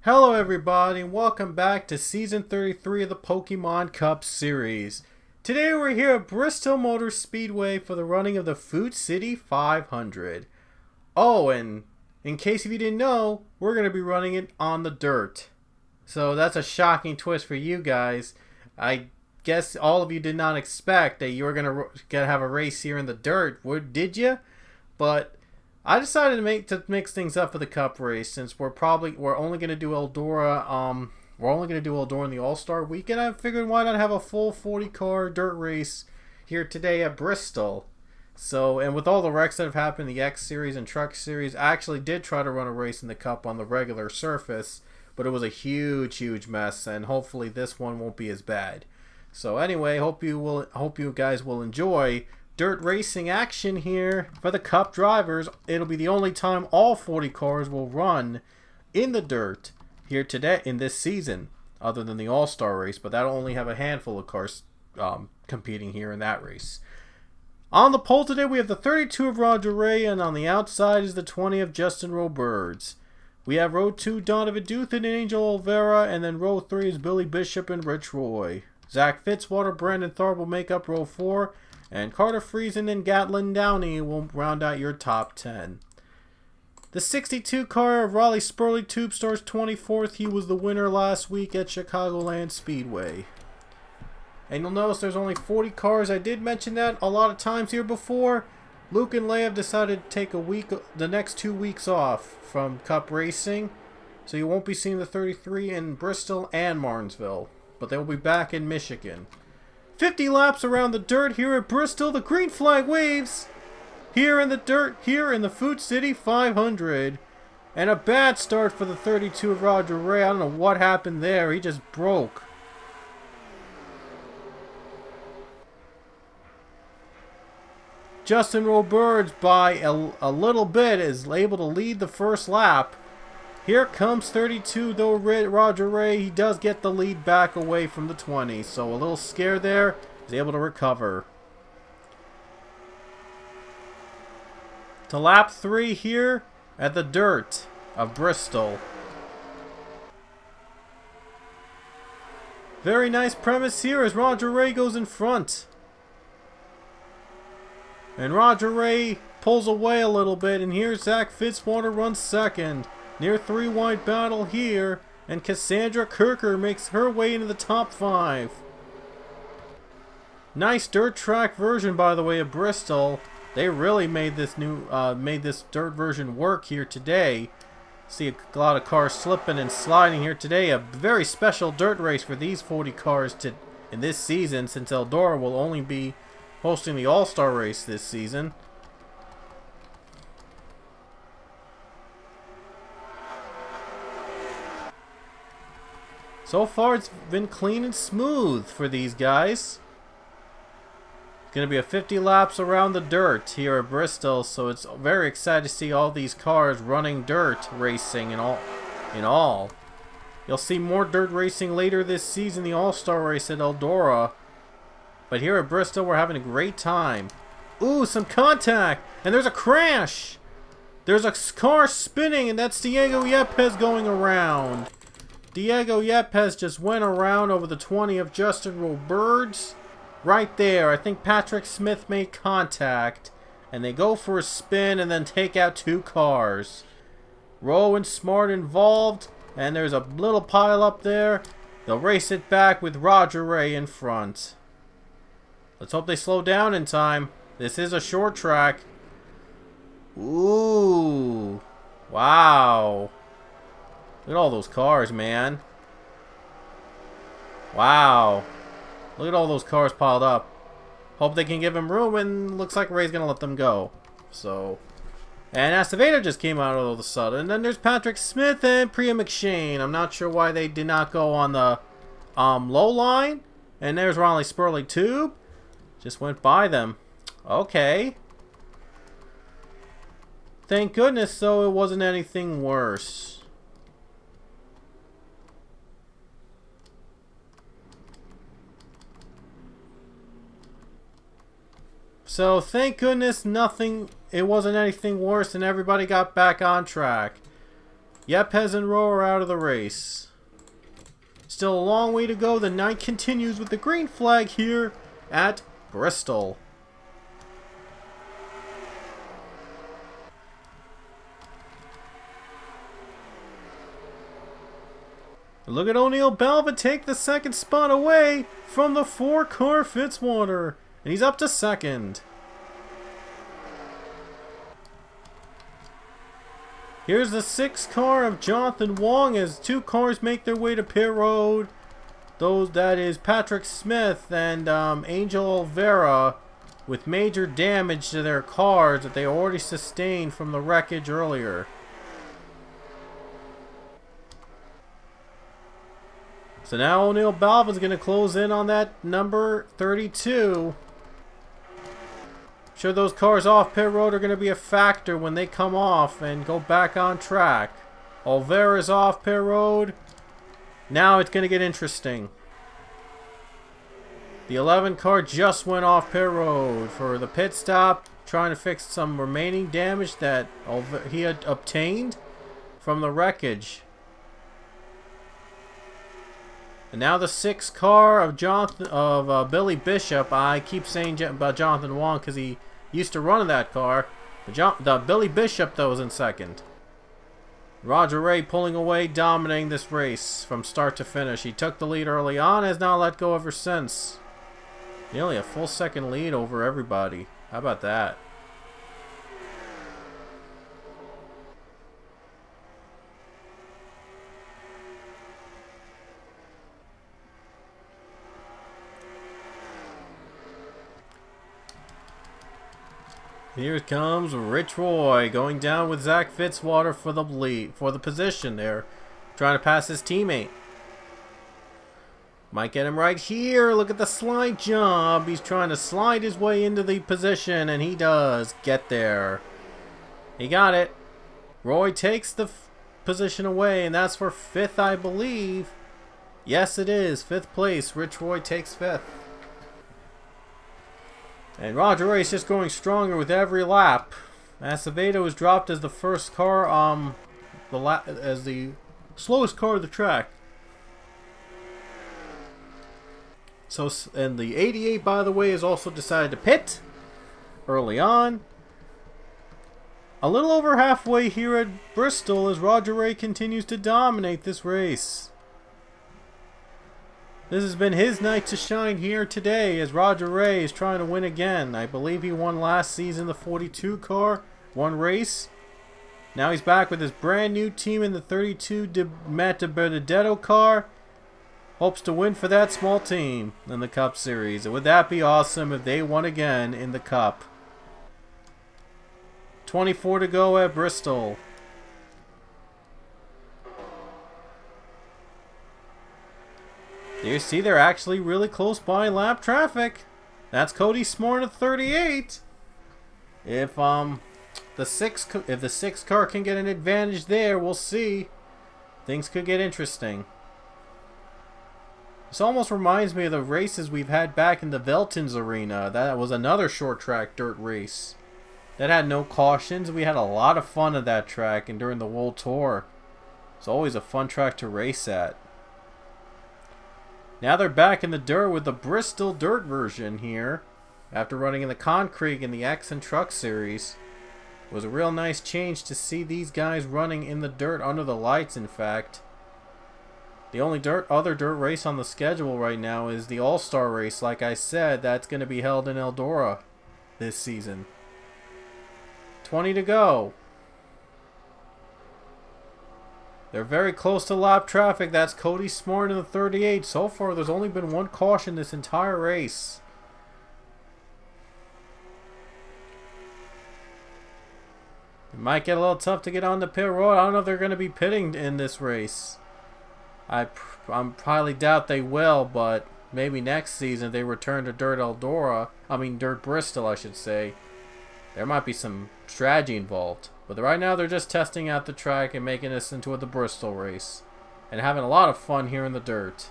Hello everybody and welcome back to Season 33 of the Pokemon Cup series. Today we're here at Bristol Motor Speedway for the running of the Food City 500. Oh, and in case if you didn't know, we're going to be running it on the dirt. So that's a shocking twist for you guys. I guess all of you did not expect that you were going to have a race here in the dirt, did you? But I decided to mix things up for the Cup race since we're only gonna do Eldora. We're only gonna do Eldora in the All-Star Weekend. I figured why not have a full 40-car dirt race here today at Bristol. So, and with all the wrecks that have happened in the X Series and Truck Series, I actually did try to run a race in the Cup on the regular surface, but it was a huge mess, and hopefully this one won't be as bad. So anyway, hope you guys will enjoy dirt racing action here for the Cup drivers. It'll be the only time all 40 cars will run in the dirt here today in this season, other than the All-Star race, but that'll only have a handful of cars competing here in that race. On the pole today we have the 32 of Roger Ray, and on the outside is the 20 of Justin Roberts. We have row 2 Donovan Duthan and Angel Olvera, and then row 3 is Billy Bishop and Rich Roy. Zach Fitzwater, Brandon Tharp will make up row 4, and Carter Friesen and Gatlin Downey will round out your top 10. The 62 car of Raleigh Spurley Tube starts 24th. He was the winner last week at Chicagoland Speedway. And you'll notice there's only 40 cars. I did mention that a lot of times here before. Luke and Leigh have decided to take the next 2 weeks off from Cup racing. So you won't be seeing the 33 in Bristol and Martinsville. But they will be back in Michigan. 50 laps around the dirt here at Bristol. The green flag waves here in the dirt, here in the Food City 500. And a bad start for the 32 of Roger Ray. I don't know what happened there. He just broke. Justin Roberts by a little bit is able to lead the first lap. Here comes 32, though Roger Ray, he does get the lead back away from the 20. So a little scare there, he's able to recover. To lap 3 here at the dirt of Bristol. Very nice premise here as Roger Ray goes in front. And Roger Ray pulls away a little bit, and here Zach Fitzwater runs second. Near 3 wide battle here, and Cassandra Kirker makes her way into the top 5. Nice dirt track version, by the way, of Bristol. They really made this dirt version work here today. See a lot of cars slipping and sliding here today. A very special dirt race for these 40 cars in this season, since Eldora will only be hosting the All-Star race this season. So far, it's been clean and smooth for these guys. It's going to be a 50 laps around the dirt here at Bristol, so it's very excited to see all these cars running dirt racing in all. You'll see more dirt racing later this season, the All-Star race at Eldora. But here at Bristol, we're having a great time. Ooh, some contact! And there's a crash! There's a car spinning, and that's Diego Yepes going around. Diego Yepes just went around over the 20 of Justin Roberts. Right there, I think Patrick Smith made contact. And they go for a spin and then take out 2 cars. Rowe and Smart involved. And there's a little pile up there. They'll race it back with Roger Ray in front. Let's hope they slow down in time. This is a short track. Ooh. Wow. Look at all those cars, man. Wow. Look at all those cars piled up. Hope they can give him room, and looks like Ray's going to let them go. So, and Acevedo just came out all of a sudden. And then there's Patrick Smith and Priya McShane. I'm not sure why they did not go on the low line. And there's Raleigh Spurley Tube. Just went by them. Okay. Thank goodness, though, it wasn't anything worse. So, thank goodness it wasn't anything worse and everybody got back on track. Yepes and Rowe are out of the race. Still a long way to go. The night continues with the green flag here at Bristol. Look at O'Neil Balva take the second spot away from the 4-car Fitzwater. And he's up to second. Here's the 6-car of Jonathan Wong as 2 cars make their way to pit road. That is Patrick Smith and Angel Olvera with major damage to their cars that they already sustained from the wreckage earlier. So now O'Neil Balva's going to close in on that number 32. Sure, those cars off pit road are going to be a factor when they come off and go back on track. Olvera's off pit road. Now it's going to get interesting. The 11 car just went off pit road for the pit stop, trying to fix some remaining damage that he had obtained from the wreckage. And now the 6 car of Billy Bishop. I keep saying about Jonathan Wong because he used to run that car. The Billy Bishop, though, is in second. Roger Ray pulling away, dominating this race from start to finish. He took the lead early on, has not let go ever since. Nearly a full second lead over everybody. How about that? Here comes Rich Roy going down with Zach Fitzwater for the lead, for the position there, trying to pass his teammate. Might get him right here. Look at the slide job. He's trying to slide his way into the position, and he does get there. He got it. Roy takes the position away, and that's for 5th, I believe. Yes, it is. 5th place. Rich Roy takes 5th. And Roger Ray is just going stronger with every lap. Acevedo was dropped as the first car, as the slowest car of the track. So, and the 88, by the way, has also decided to pit early on. A little over halfway here at Bristol as Roger Ray continues to dominate this race. This has been his night to shine here today as Roger Ray is trying to win again. I believe he won last season the 42 car, one race. Now he's back with his brand new team in the 32 Matt Benedetto car. Hopes to win for that small team in the Cup Series. And would that be awesome if they won again in the Cup? 24 to go at Bristol. You see, they're actually really close by lap traffic. That's Cody Smart at 38. If the 6 car can get an advantage there, we'll see. Things could get interesting. This almost reminds me of the races we've had back in the Veltins Arena. That was another short track dirt race that had no cautions. We had a lot of fun at that track and during the World Tour. It's always a fun track to race at. Now they're back in the dirt with the Bristol dirt version here. After running in the concrete in the X and Truck Series. It was a real nice change to see these guys running in the dirt under the lights, in fact. The only other dirt race on the schedule right now is the All-Star race. Like I said, that's going to be held in Eldora this season. 20 to go. They're very close to lap traffic. That's Cody Smart in the 38. So far, there's only been one caution this entire race. It might get a little tough to get on the pit road. I don't know if they're going to be pitting in this race. I highly doubt they will, but maybe next season they return to Dirt Bristol, I should say. There might be some strategy involved. But right now they're just testing out the track and making this into the Bristol race. And having a lot of fun here in the dirt.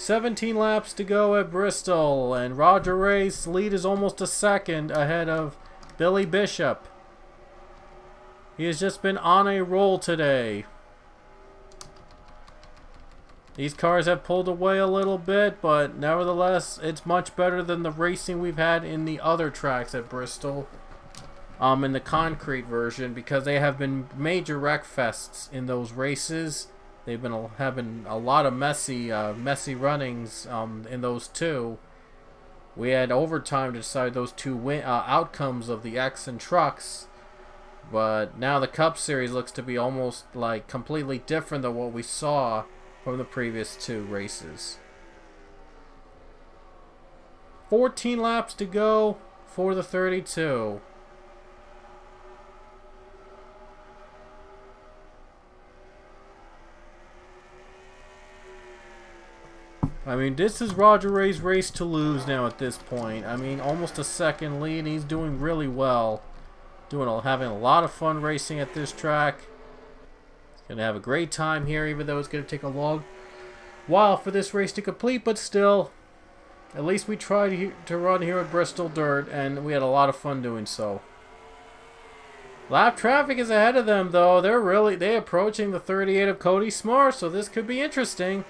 17 laps to go at Bristol, and Roger Ray's lead is almost a second ahead of Billy Bishop. He has just been on a roll today. These cars have pulled away a little bit, but nevertheless, it's much better than the racing we've had in the other tracks at Bristol. In the concrete version, because they have been major wreck fests in those races. They've been having a lot of messy runnings in those two. We had overtime to decide those two outcomes of the X and trucks. But now the Cup Series looks to be almost like completely different than what we saw from the previous two races. 14 laps to go for the 32. I mean, this is Roger Ray's race to lose now at this point. I mean, almost a second lead. He's doing really well. Having a lot of fun racing at this track. He's going to have a great time here, even though it's going to take a long while for this race to complete. But still, at least we tried to run here at Bristol Dirt, and we had a lot of fun doing so. Lap traffic is ahead of them, though. They're approaching the 38 of Cody Smart, so this could be interesting.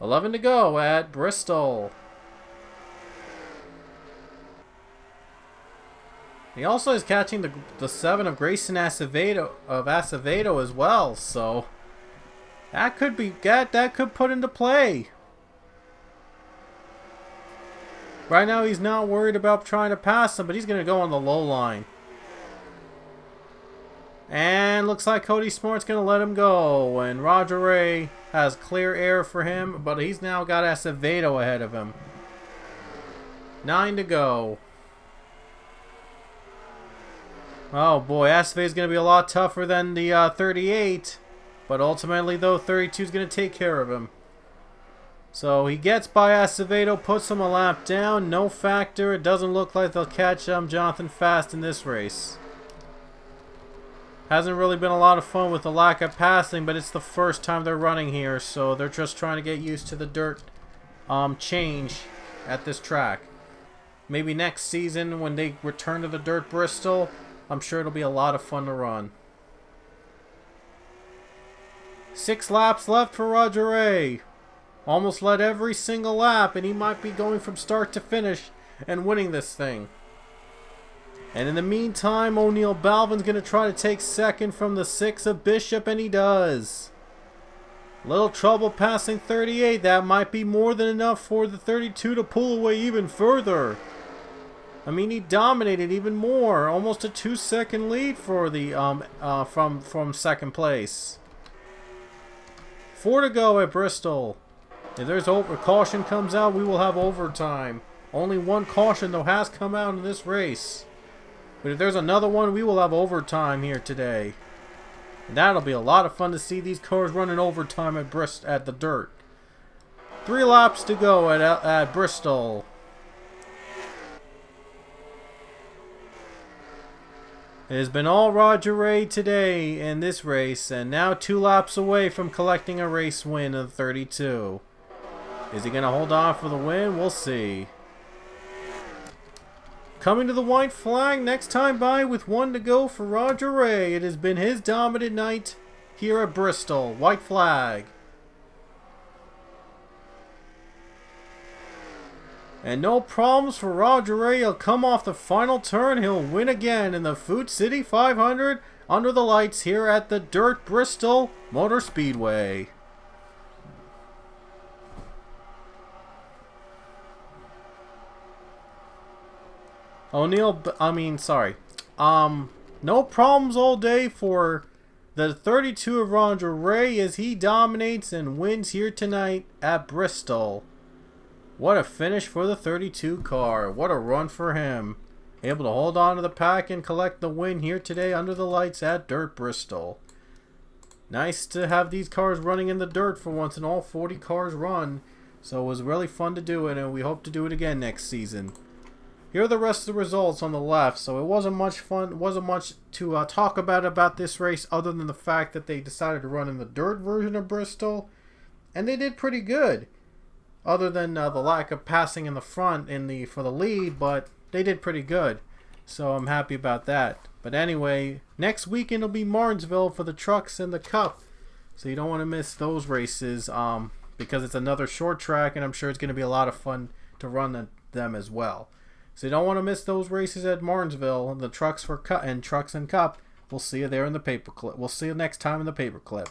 11 to go at Bristol. He also is catching the 7 of Grayson Acevedo as well, so that could put into play. Right now he's not worried about trying to pass him, but he's going to go on the low line. And looks like Cody Smart's going to let him go. And Roger Ray has clear air for him, but he's now got Acevedo ahead of him. 9 to go. Oh boy, Acevedo's going to be a lot tougher than the 38. But ultimately, though, 32 is going to take care of him. So he gets by Acevedo, puts him a lap down. No factor. It doesn't look like they'll catch Jonathan Fast in this race. Hasn't really been a lot of fun with the lack of passing, but it's the first time they're running here, so they're just trying to get used to the dirt change at this track. Maybe next season when they return to the dirt Bristol, I'm sure it'll be a lot of fun to run. 6 laps left for Roger Ray. Almost led every single lap, and he might be going from start to finish and winning this thing. And in the meantime, O'Neal Balvin's going to try to take second from the 6 of Bishop, and he does. Little trouble passing 38. That might be more than enough for the 32 to pull away even further. I mean, he dominated even more. Almost a 2-second lead for the from second place. 4 to go at Bristol. If there's caution comes out, we will have overtime. Only one caution, though, has come out in this race. But if there's another one, we will have overtime here today. And that'll be a lot of fun to see these cars running overtime at the dirt. 3 laps to go at Bristol. It has been all Roger Ray today in this race, and now 2 laps away from collecting a race win of 32. Is he going to hold on for the win? We'll see. Coming to the white flag next time by with 1 to go for Roger Ray. It has been his dominant night here at Bristol. White flag. And no problems for Roger Ray. He'll come off the final turn. He'll win again in the Food City 500 under the lights here at the Dirt Bristol Motor Speedway. No problems all day for the 32 of Roger Ray as he dominates and wins here tonight at Bristol. What a finish for the 32 car. What a run for him. Able to hold on to the pack and collect the win here today under the lights at Dirt Bristol. Nice to have these cars running in the dirt for once, and all 40 cars run. So it was really fun to do it, and we hope to do it again next season. Here are the rest of the results on the left. So it wasn't much fun. Wasn't much to talk about this race other than the fact that they decided to run in the dirt version of Bristol. And they did pretty good. other than the lack of passing in the front for the lead, but they did pretty good. So I'm happy about that. But anyway, next weekend will be Martinsville for the trucks and the Cup. So you don't want to miss those races because it's another short track, and I'm sure it's going to be a lot of fun to run them as well. So you don't want to miss those races at Martinsville, the trucks for Cup and Trucks and Cup. We'll see you there in the paperclip. We'll see you next time in the paperclip.